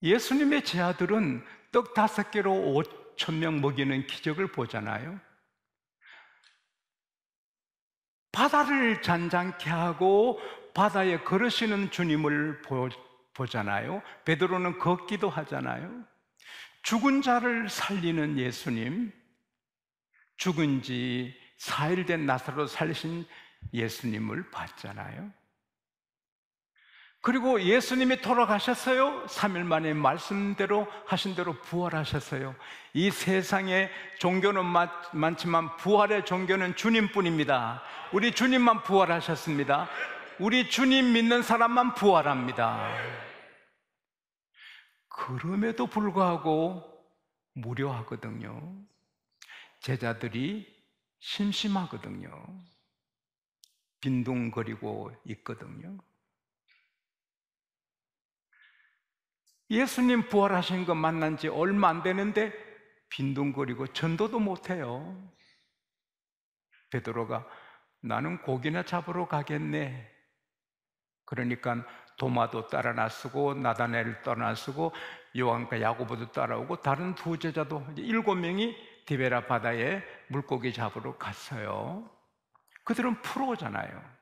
예수님의 제자들은 떡 5개로 5,000명 먹이는 기적을 보잖아요. 바다를 잔잔케 하고 바다에 걸으시는 주님을 보잖아요. 베드로는 걷기도 하잖아요. 죽은 자를 살리는 예수님, 죽은 지 4일 된 나사로 살리신 예수님을 봤잖아요. 그리고 예수님이 돌아가셨어요. 3일 만에 말씀대로 하신 대로 부활하셨어요. 이 세상에 종교는 많지만 부활의 종교는 주님뿐입니다. 우리 주님만 부활하셨습니다. 우리 주님 믿는 사람만 부활합니다. 그럼에도 불구하고 무료하거든요. 제자들이 심심하거든요. 빈둥거리고 있거든요. 예수님 부활하신 거 만난 지 얼마 안 되는데 빈둥거리고 전도도 못해요. 베드로가 나는 고기나 잡으러 가겠네. 그러니까 도마도 따라 나서고 나다나엘을 따라 나서고 요한과 야고보도 따라오고 다른 두 제자도 7명이 디베라 바다에 물고기 잡으러 갔어요. 그들은 프로잖아요.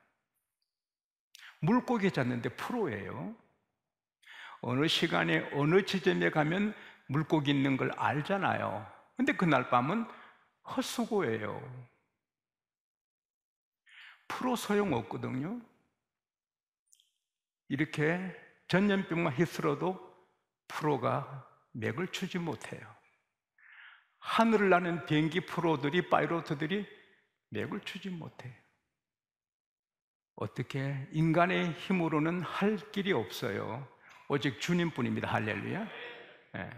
물고기 잡는데 프로예요. 어느 시간에 어느 지점에 가면 물고기 있는 걸 알잖아요. 근데 그날 밤은 헛수고예요. 프로 소용없거든요. 이렇게 전염병만 휩쓸어도 프로가 맥을 추지 못해요. 하늘을 나는 비행기 프로들이, 파이로트들이 맥을 추지 못해요. 어떻게 인간의 힘으로는 할 길이 없어요. 오직 주님뿐입니다. 할렐루야. 네.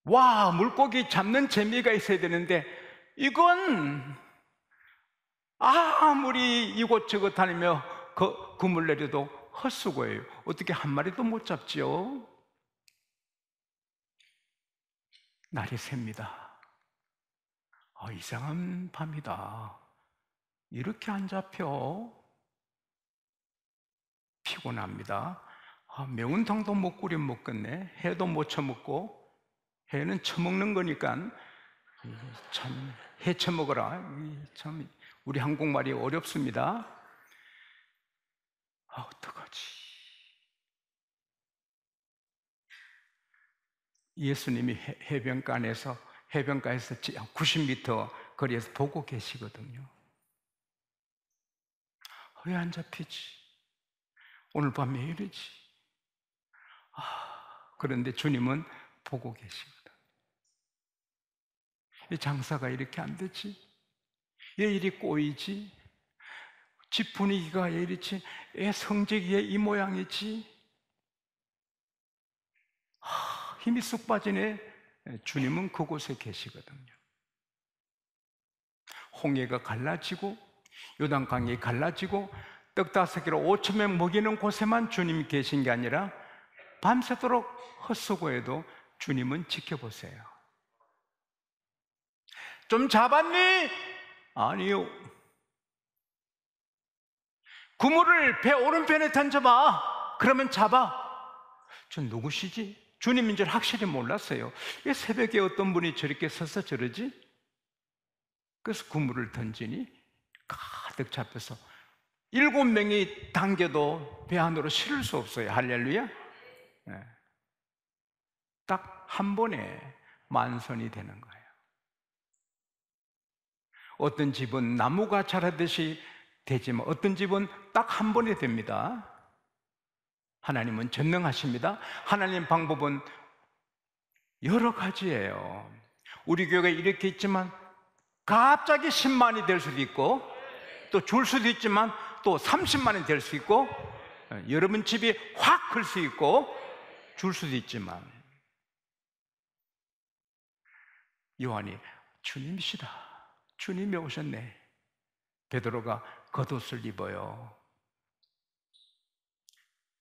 와, 물고기 잡는 재미가 있어야 되는데 이건 아무리 이곳저곳 다니며 그물 내려도 헛수고예요. 어떻게 한 마리도 못 잡지요? 날이 셉니다. 이상한 밤이다. 이렇게 안 잡혀? 피곤합니다. 매운탕도 못 끓여 먹겠네. 해도 못 처먹고. 해는 처먹는 거니까 참 해 처먹어라. 참 우리 한국말이 어렵습니다. 어떡하지? 예수님이 해변가에서 90m 거리에서 보고 계시거든요. 왜 안 잡히지? 오늘 밤 왜 이러지? 그런데 주님은 보고 계시거든. 이 장사가 이렇게 안 되지? 왜 이리 꼬이지? 집 분위기가 왜 이렇지? 애 성적이 왜 이 모양이지? 힘이 쑥 빠지네. 주님은 그곳에 계시거든요. 홍해가 갈라지고 요단강이 갈라지고 떡 5개로 5,000명 먹이는 곳에만 주님이 계신 게 아니라 밤새도록 헛수고해도 주님은 지켜보세요. 좀 잡았니? 아니요. 그물을 배 오른편에 던져봐. 그러면 잡아. 저 누구시지? 주님인 줄 확실히 몰랐어요. 왜 새벽에 어떤 분이 저렇게 서서 저러지? 그래서 그물을 던지니 가득 잡혀서 7명이 당겨도 배 안으로 실을 수 없어요. 할렐루야. 네. 딱 한 번에 만선이 되는 거예요. 어떤 집은 나무가 자라듯이 되지만 어떤 집은 딱 한 번에 됩니다. 하나님은 전능하십니다. 하나님 방법은 여러 가지예요. 우리 교회가 이렇게 있지만 갑자기 10만이 될 수도 있고 또 줄 수도 있지만 또 30만이 될 수 있고 여러분 집이 확 클 수 있고 줄 수도 있지만 요한이 주님이시다. 주님이 오셨네. 베드로가 겉옷을 입어요.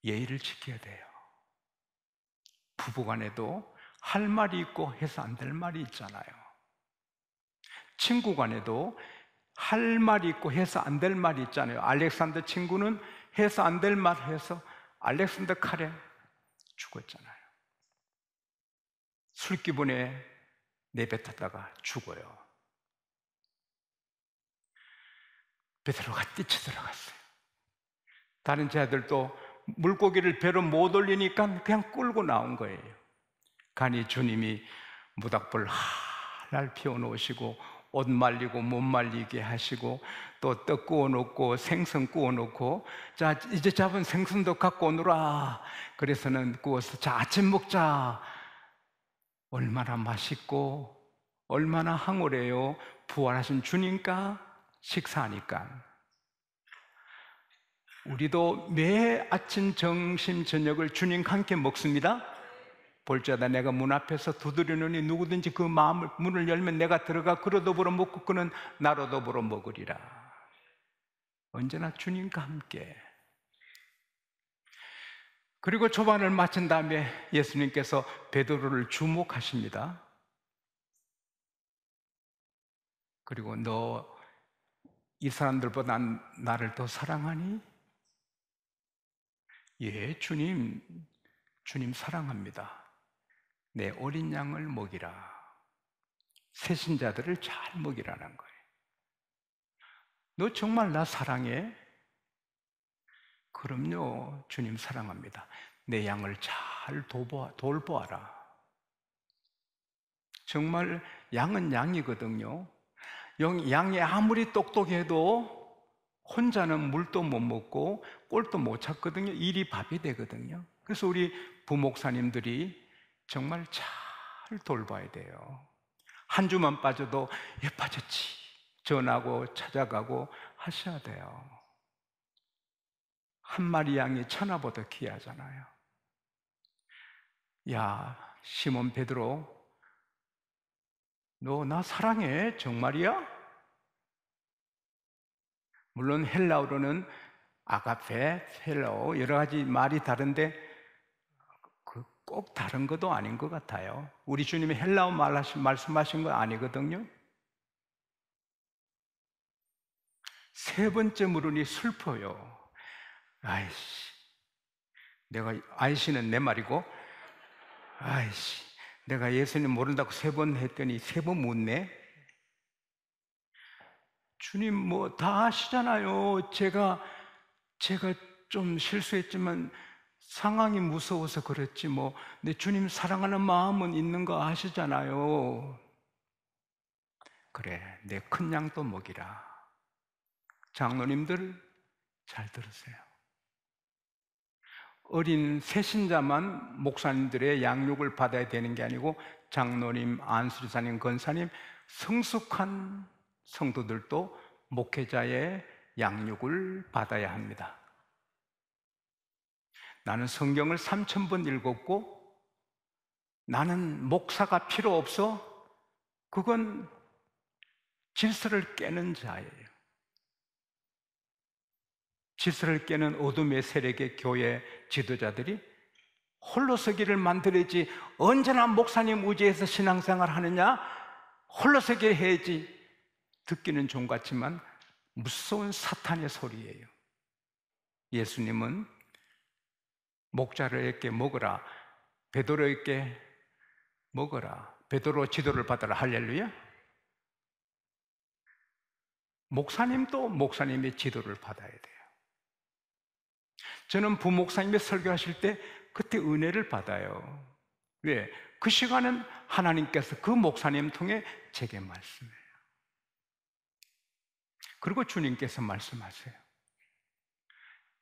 예의를 지켜야 돼요. 부부간에도 할 말이 있고 해서 안 될 말이 있잖아요. 친구간에도 할 말이 있고 해서 안 될 말이 있잖아요. 알렉산더 친구는 해서 안 될 말 해서 알렉산더 칼에 죽었잖아요. 술 기분에 내뱉었다가 죽어요. 베드로가 뛰쳐들어갔어요. 다른 제자들도 물고기를 배로 못 올리니까 그냥 끌고 나온 거예요. 가니 주님이 모닥불 활활 피워놓으시고 옷 말리고 못 말리게 하시고 또 떡 구워놓고 생선 구워놓고 자 이제 잡은 생선도 갖고 오너라. 그래서는 구워서 자 아침 먹자. 얼마나 맛있고 얼마나 황홀해요. 부활하신 주님과 식사하니까. 우리도 매 아침 점심 저녁을 주님과 함께 먹습니다. 볼지어다 내가 문 앞에서 두드리노니 누구든지 그 마음을 문을 열면 내가 들어가 그로 더불어 먹고 그는 나로 더불어 먹으리라. 언제나 주님과 함께. 그리고 초반을 마친 다음에 예수님께서 베드로를 주목하십니다. 그리고 너 이 사람들보다 나를 더 사랑하니? 예, 주님 사랑합니다. 내 어린 양을 먹이라. 새신자들을 잘 먹이라는 거예요. 너 정말 나 사랑해? 그럼요, 주님 사랑합니다. 내 양을 잘 돌보아라. 정말 양은 양이거든요. 양이 아무리 똑똑해도 혼자는 물도 못 먹고 꼴도 못 찾거든요. 일이 밥이 되거든요. 그래서 우리 부목사님들이 정말 잘 돌봐야 돼요. 한 주만 빠져도 얘 빠졌지 전하고 찾아가고 하셔야 돼요. 한 마리 양이 천하보다 귀하잖아요. 야, 시몬 베드로, 너 나 사랑해? 정말이야? 물론 헬라어로는 아가페, 헬라어 여러 가지 말이 다른데 꼭 다른 것도 아닌 것 같아요. 우리 주님이 헬라어 말씀하신 거 아니거든요. 세 번째 물으니 슬퍼요. 아이씨, 내가 아이씨는 내 말이고, 아이씨, 내가 예수님 모른다고 3번 했더니 3번 묻네. 주님 뭐 다 아시잖아요. 제가 좀 실수했지만 상황이 무서워서 그렇지 뭐 내 주님 사랑하는 마음은 있는 거 아시잖아요. 그래, 내 큰 양도 먹이라. 장로님들 잘 들으세요. 어린 새신자만 목사님들의 양육을 받아야 되는 게 아니고 장로님, 안수리사님, 권사님, 성숙한 성도들도 목회자의 양육을 받아야 합니다. 나는 성경을 3000번 읽었고 나는 목사가 필요 없어? 그건 질서를 깨는 자예요. 질서를 깨는 어둠의 세력의 교회 지도자들이 홀로 서기를 만들어야지. 언제나 목사님 의지해서 신앙생활 하느냐? 홀로 서기 해야지. 듣기는 좀 같지만 무서운 사탄의 소리예요. 예수님은 목자들에게 먹으라, 베드로에게 먹어라, 베드로 지도를 받아라. 할렐루야. 목사님도 목사님의 지도를 받아야 돼요. 저는 부목사님이 설교하실 때 그때 은혜를 받아요. 왜? 그 시간은 하나님께서 그 목사님 통해 제게 말씀해요. 그리고 주님께서 말씀하세요.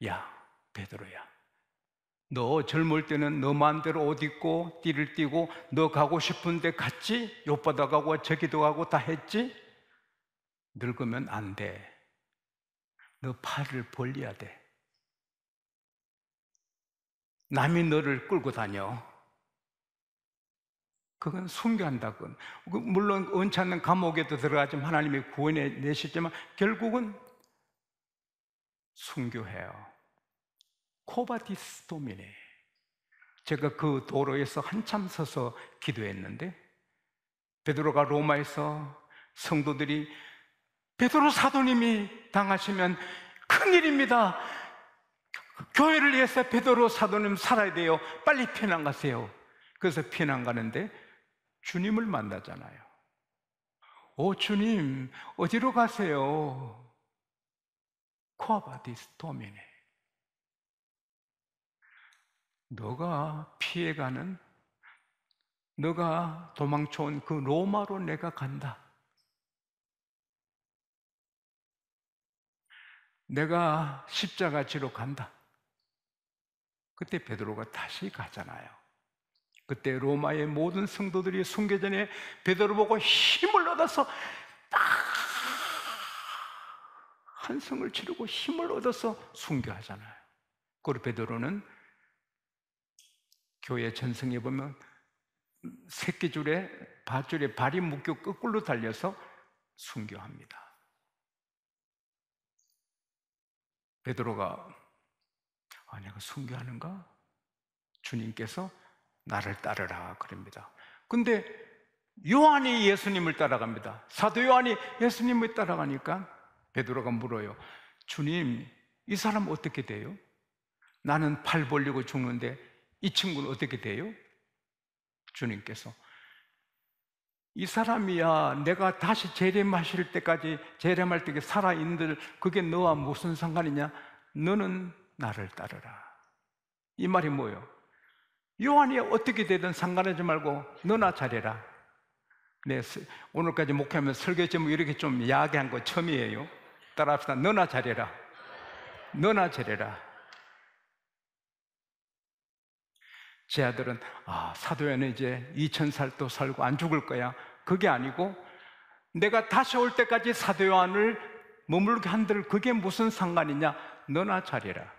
야, 베드로야, 너 젊을 때는 너 마음대로 옷 입고 띠를 띠고 너 가고 싶은 데 갔지? 욥바다 가고 저기도 가고 다 했지? 늙으면 안 돼. 너 팔을 벌려야 돼. 남이 너를 끌고 다녀. 그건 순교한다군. 물론 원치 않는 감옥에도 들어가지만 하나님이 구원해 내시지만 결국은 순교해요. 코바디스 도미네. 제가 그 도로에서 한참 서서 기도했는데 베드로가 로마에서 성도들이 베드로 사도님이 당하시면 큰일입니다. 교회를 위해서 베드로 사도님 살아야 돼요. 빨리 피난 가세요. 그래서 피난 가는데 주님을 만나잖아요. 오 주님, 어디로 가세요? 쿠아바디스 도미네. 너가 피해가는, 너가 도망쳐온 그 로마로 내가 간다. 내가 십자가 지러 간다. 그때 베드로가 다시 가잖아요. 그때 로마의 모든 성도들이 순교전에 베드로 보고 힘을 얻어서 딱 한성을 치르고 힘을 얻어서 순교하잖아요. 그리고 베드로는 교회 전승에 보면 새끼줄에 밧줄에 발이 묶여 거꾸로 달려서 순교합니다. 베드로가 내가 순교하는가? 주님께서 나를 따르라 그럽니다. 근데 요한이 예수님을 따라갑니다. 사도 요한이 예수님을 따라가니까 베드로가 물어요. 주님, 이 사람 어떻게 돼요? 나는 팔 벌리고 죽는데 이 친구는 어떻게 돼요? 주님께서 이 사람이야 내가 다시 재림하실 때까지, 재림할 때까지 살아있는들 그게 너와 무슨 상관이냐? 너는 나를 따르라. 이 말이 뭐예요? 요한이 어떻게 되든 상관하지 말고 너나 잘해라. 네, 오늘까지 목회하면서 설교 제목 이렇게 좀 야기한 거 처음이에요. 따라합시다. 너나 잘해라. 너나 잘해라. 제 아들은 사도야는 이제 2000살 또 살고 안 죽을 거야. 그게 아니고 내가 다시 올 때까지 사도 요한을 머물게 한들 그게 무슨 상관이냐? 너나 잘해라.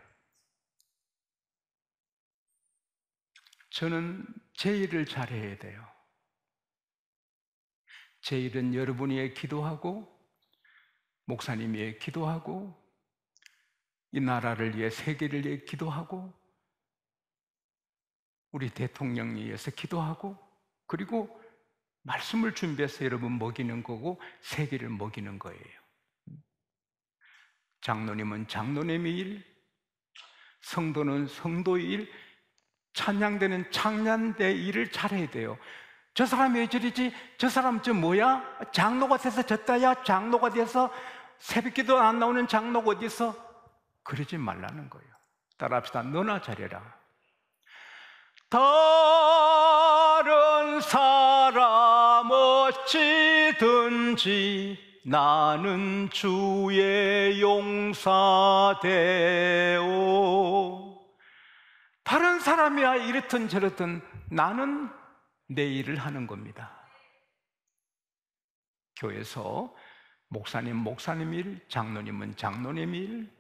저는 제 일을 잘해야 돼요. 제 일은 여러분이 위해 기도하고 목사님 위해 기도하고 이 나라를 위해, 세계를 위해 기도하고 우리 대통령을 위해서 기도하고 그리고 말씀을 준비해서 여러분 먹이는 거고 세계를 먹이는 거예요. 장로님은 장로님의 일, 성도는 성도의 일, 찬양대는 찬양대 일을 잘해야 돼요. 저 사람이 왜 저리지? 저 사람 저 뭐야? 장로가 돼서 졌다야? 장로가 돼서 새벽기도 안 나오는 장로가 어디 있어? 그러지 말라는 거예요. 따라합시다. 너나 잘해라. 다른 사람 어찌든지 나는 주의 용사되오. 다른 사람이야 이렇든 저렇든 나는 내 일을 하는 겁니다. 교회에서 목사님 목사님 일, 장로님은 장로님 일,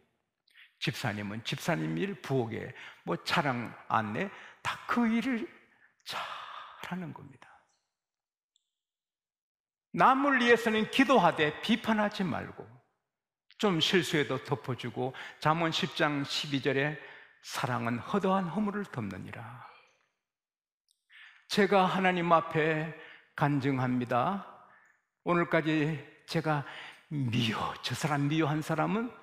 집사님은 집사님 일, 부엌에 뭐 차량 안내 다 그 일을 잘하는 겁니다. 남을 위해서는 기도하되 비판하지 말고 좀 실수해도 덮어주고 잠언 10장 12절에 사랑은 허다한 허물을 덮느니라. 제가 하나님 앞에 간증합니다. 오늘까지 제가 저 사람 미워한 사람은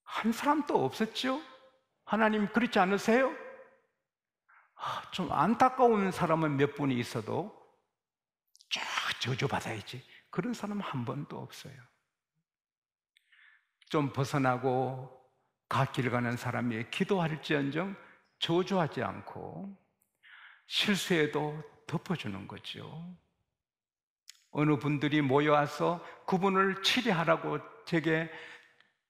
한 사람도 없었죠? 하나님 그렇지 않으세요? 좀 안타까운 사람은 몇 분이 있어도 쫙 저주받아야지 그런 사람은 한 번도 없어요. 좀 벗어나고 갓길 가는 사람이 기도할지언정 저주하지 않고 실수해도 덮어주는 거죠. 어느 분들이 모여와서 그분을 치료하라고 제게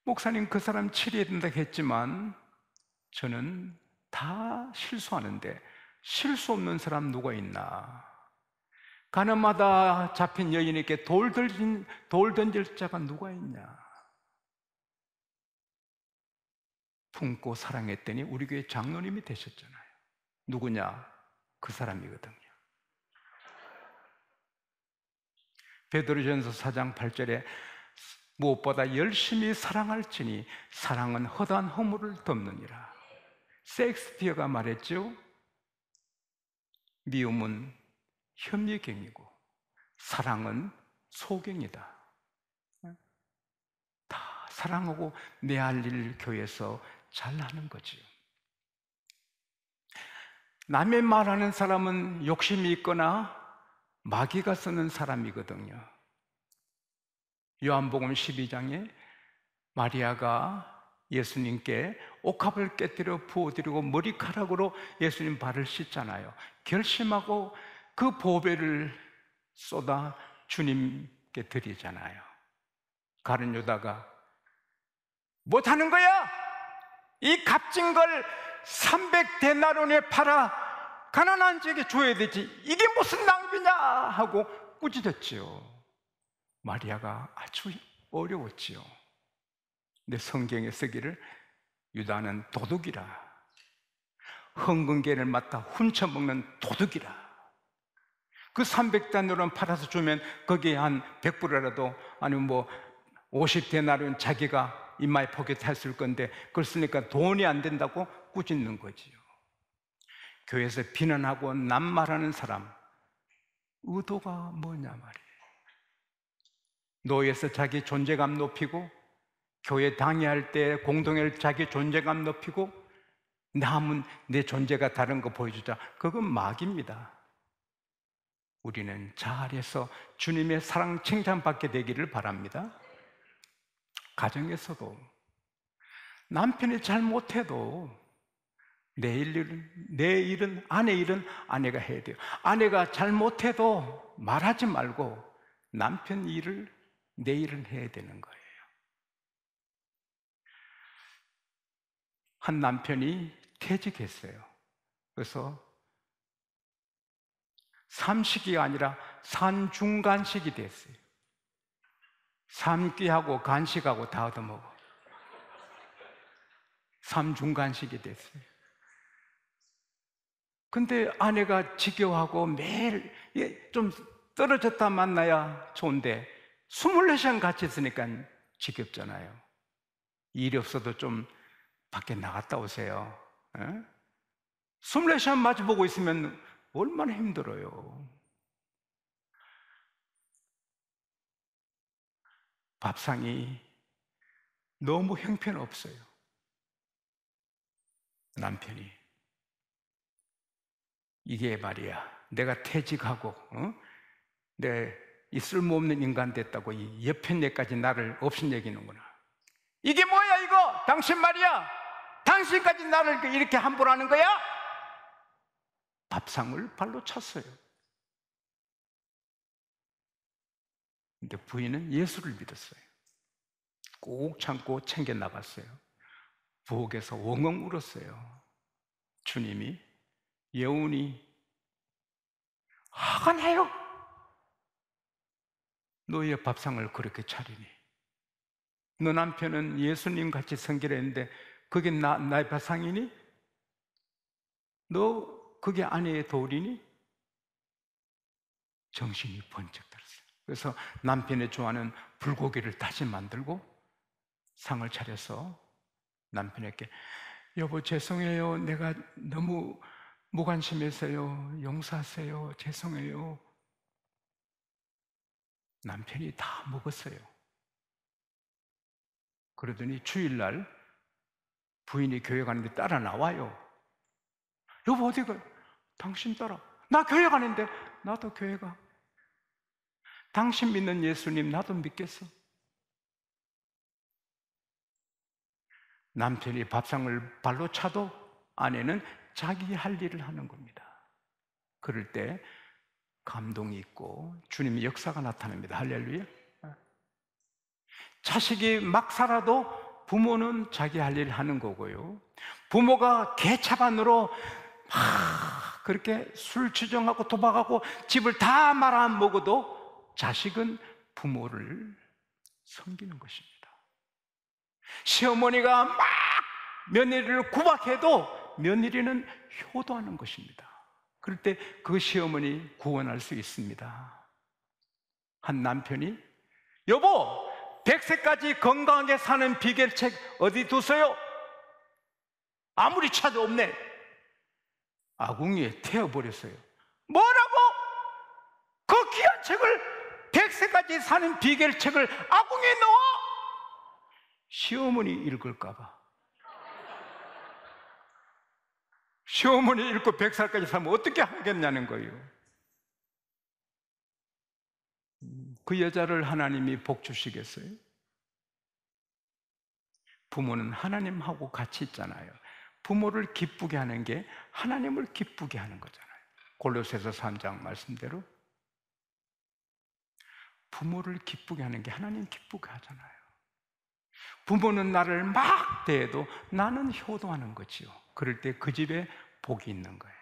목사님 그 사람 치료해야 된다 했지만 저는 다 실수하는데 실수 없는 사람 누가 있나? 가나마다 잡힌 여인에게 돌 던질 자가 누가 있냐? 품고 사랑했더니 우리 교회 장로님이 되셨잖아요. 누구냐? 그 사람이거든요. 베드로전서 4장 8절에 무엇보다 열심히 사랑할지니 사랑은 허다한 허물을 덮느니라. 셰익스피어가 말했죠. 미움은 현미경이고 사랑은 소경이다. 다 사랑하고 내 할 일 교회에서 잘나는 거지요. 남의 말하는 사람은 욕심이 있거나 마귀가 쓰는 사람이거든요. 요한복음 12장에 마리아가 예수님께 옥합을 깨뜨려 부어드리고 머리카락으로 예수님 발을 씻잖아요. 결심하고 그 보배를 쏟아 주님께 드리잖아요. 가룟 유다가 못하는 거야? 이 값진 걸 300데나리온에 팔아 가난한 자에게 줘야 되지, 이게 무슨 낭비냐 하고 꾸짖었지요. 마리아가 아주 어려웠지요. 근데 성경에 쓰기를 유다는 도둑이라, 헌금계를 맡아 훔쳐먹는 도둑이라. 그 300데나리온 팔아서 주면 거기에 한 100불이라도, 아니면 뭐 50데나리온 자기가 이마에 포켓했을 건데 그걸 쓰니까 돈이 안 된다고 꾸짖는 거지요. 교회에서 비난하고 낱말하는 사람 의도가 뭐냐 말이에요. 노예에서 자기 존재감 높이고, 교회 당회할 때 공동회를 자기 존재감 높이고, 남은 내 존재가 다른 거 보여주자, 그건 마귀입니다. 우리는 잘해서 주님의 사랑 칭찬받게 되기를 바랍니다. 가정에서도 남편이 잘못해도 내 일은 아내 일은 아내가 해야 돼요. 아내가 잘못해도 말하지 말고 남편 일을, 내 일은 해야 되는 거예요. 한 남편이 퇴직했어요. 그래서 삼식이 아니라 산중간식이 됐어요. 삼귀하고 간식하고 다 얻어먹어. 삼중간식이 됐어요. 근데 아내가 지겨워하고 매일 좀 떨어졌다 만나야 좋은데 24시간 같이 있으니까 지겹잖아요. 일이 없어도 좀 밖에 나갔다 오세요. 24시간 마주보고 있으면 얼마나 힘들어요. 밥상이 너무 형편없어요. 남편이 이게 말이야, 내가 퇴직하고 내 이 쓸모없는 인간 됐다고 이 여편네까지 나를 업신여기는구나. 이게 뭐야 이거? 당신 말이야, 당신까지 나를 이렇게 함부로 하는 거야? 밥상을 발로 찼어요. 근데 부인은 예수를 믿었어요. 꼭 참고 챙겨 나갔어요. 부엌에서 엉엉 울었어요. 주님이, 여운이 화가 나요. 너의 밥상을 그렇게 차리니, 너 남편은 예수님 같이 섬기려 했는데 그게 나의 밥상이니? 너 그게 아내의 도리니? 정신이 번쩍 들었어요. 그래서 남편의 좋아하는 불고기를 다시 만들고 상을 차려서 남편에게, 여보 죄송해요, 내가 너무 무관심해서요, 용서하세요, 죄송해요. 남편이 다 먹었어요. 그러더니 주일날 부인이 교회 가는데 따라 나와요. 여보 어디 가? 당신 따라. 나 교회 가는데. 나도 교회 가. 당신 믿는 예수님 나도 믿겠어. 남편이 밥상을 발로 차도 아내는 자기 할 일을 하는 겁니다. 그럴 때 감동이 있고 주님의 역사가 나타납니다. 할렐루야. 자식이 막 살아도 부모는 자기 할 일을 하는 거고요. 부모가 개차반으로 막 그렇게 술 추정하고 도박하고 집을 다 말아먹어도 자식은 부모를 섬기는 것입니다. 시어머니가 막 며느리를 구박해도 며느리는 효도하는 것입니다. 그럴 때 그 시어머니 구원할 수 있습니다. 한 남편이, 여보 100세까지 건강하게 사는 비결책 어디 두세요? 아무리 찾아도 없네. 아궁이에 태워버렸어요. 뭐라고? 그 귀한 책을, 100세까지 사는 비결책을 아궁이에 넣어? 시어머니 읽을까봐. 시어머니 잃고 100살까지 살면 어떻게 하겠냐는 거예요. 그 여자를 하나님이 복 주시겠어요? 부모는 하나님하고 같이 있잖아요. 부모를 기쁘게 하는 게 하나님을 기쁘게 하는 거잖아요. 골로새서 3장 말씀대로 부모를 기쁘게 하는 게 하나님 기쁘게 하잖아요. 부모는 나를 막 대해도 나는 효도하는 거지요. 그럴 때 그 집에 복이 있는 거예요.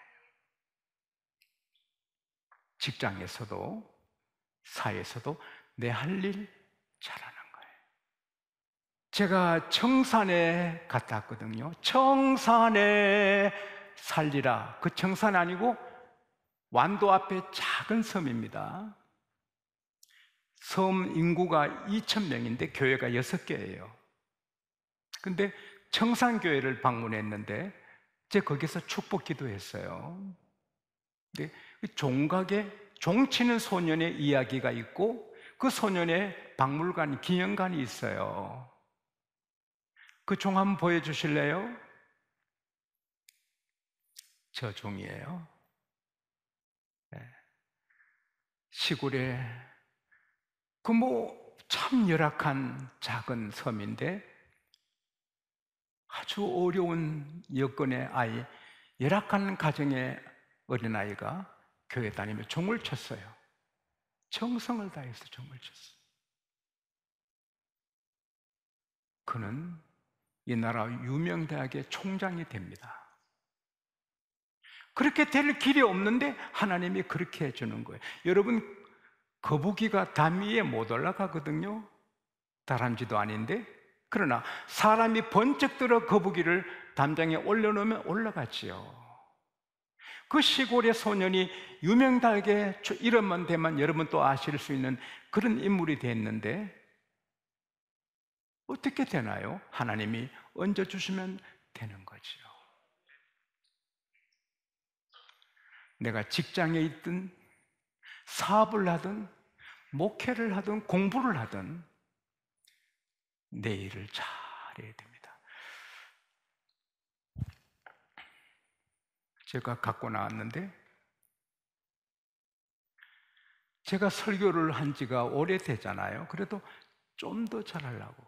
직장에서도 사회에서도 내 할 일 잘하는 거예요. 제가 청산에 갔다 왔거든요. 청산에 살리라. 그 청산 아니고 완도 앞에 작은 섬입니다. 섬 인구가 2,000명인데 교회가 6개예요. 근데 청산교회를 방문했는데 제가 거기서 축복 기도했어요. 근데 종각에 종치는 소년의 이야기가 있고 그 소년의 박물관, 기념관이 있어요. 그 종 한번 보여주실래요? 저 종이에요. 네. 시골에 그 참 열악한 작은 섬인데 아주 어려운 여건의 아이, 열악한 가정의 어린아이가 교회 다니며 종을 쳤어요. 정성을 다해서 종을 쳤어요. 그는 이 나라 유명 대학의 총장이 됩니다. 그렇게 될 길이 없는데 하나님이 그렇게 해주는 거예요. 여러분, 거북이가 담 위에 못 올라가거든요. 다람쥐도 아닌데. 그러나 사람이 번쩍 들어 거북이를 담장에 올려놓으면 올라가지요. 그 시골의 소년이 유명대학의 이름만 대면 여러분 또 아실 수 있는 그런 인물이 됐는데 어떻게 되나요? 하나님이 얹어주시면 되는 거지요. 내가 직장에 있든 사업을 하든 목회를 하든 공부를 하든 내 일을 잘해야 됩니다. 제가 갖고 나왔는데 제가 설교를 한 지가 오래되잖아요. 그래도 좀 더 잘하려고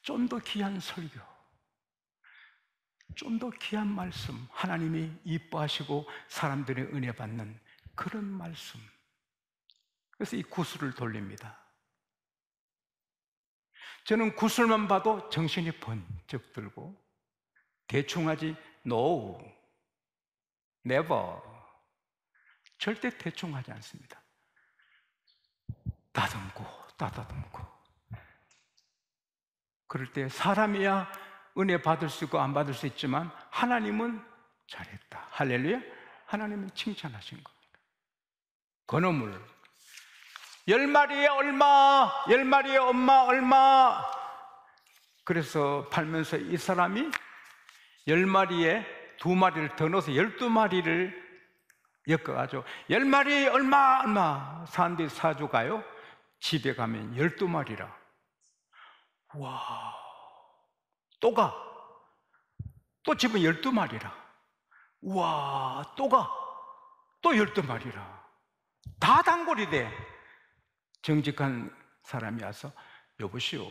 좀 더 귀한 설교, 좀 더 귀한 말씀, 하나님이 이뻐하시고 사람들의 은혜 받는 그런 말씀. 그래서 이 구슬을 돌립니다. 저는 구슬만 봐도 정신이 번쩍 들고 대충 하지 no, never, 절대 대충 하지 않습니다. 다듬고 따다듬고. 그럴 때 사람이야 은혜 받을 수 있고 안 받을 수 있지만 하나님은 잘했다. 할렐루야. 하나님은 칭찬하신 겁니다. 건어물 10마리에 얼마, 10마리에 엄마 얼마. 그래서 팔면서 이 사람이 10마리에 2마리를 더 넣어서 12마리를 엮어가지고 10마리에 얼마 얼마. 사람들이 사주가요. 집에 가면 12마리라. 와, 또 가. 또 집은 12마리라. 와, 또 가. 또 12마리라. 다 단골이 돼. 정직한 사람이 와서 여보시오,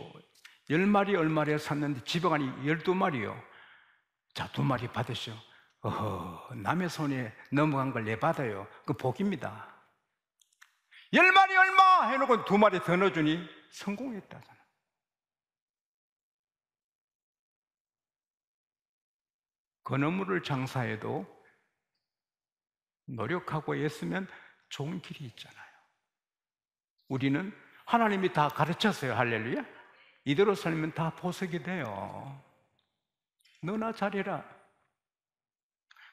10마리 얼마에 샀는데 집에 가니 12마리요. 자, 2마리 받으시오. 남의 손에 넘어간 걸 내 받아요. 그 복입니다. 10마리 얼마 해놓고 2마리 더 넣어주니 성공했다잖아. 건어물을 장사해도 노력하고 애쓰면 좋은 길이 있잖아요. 우리는 하나님이 다 가르쳤어요. 할렐루야. 이대로 살면 다 보석이 돼요. 너나 잘해라.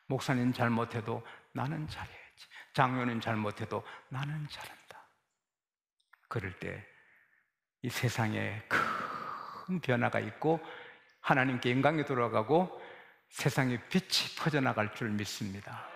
목사님 잘못해도 나는 잘해야지. 장로님 잘못해도 나는 잘한다. 그럴 때 이 세상에 큰 변화가 있고 하나님께 영광이 돌아가고 세상에 빛이 퍼져나갈 줄 믿습니다.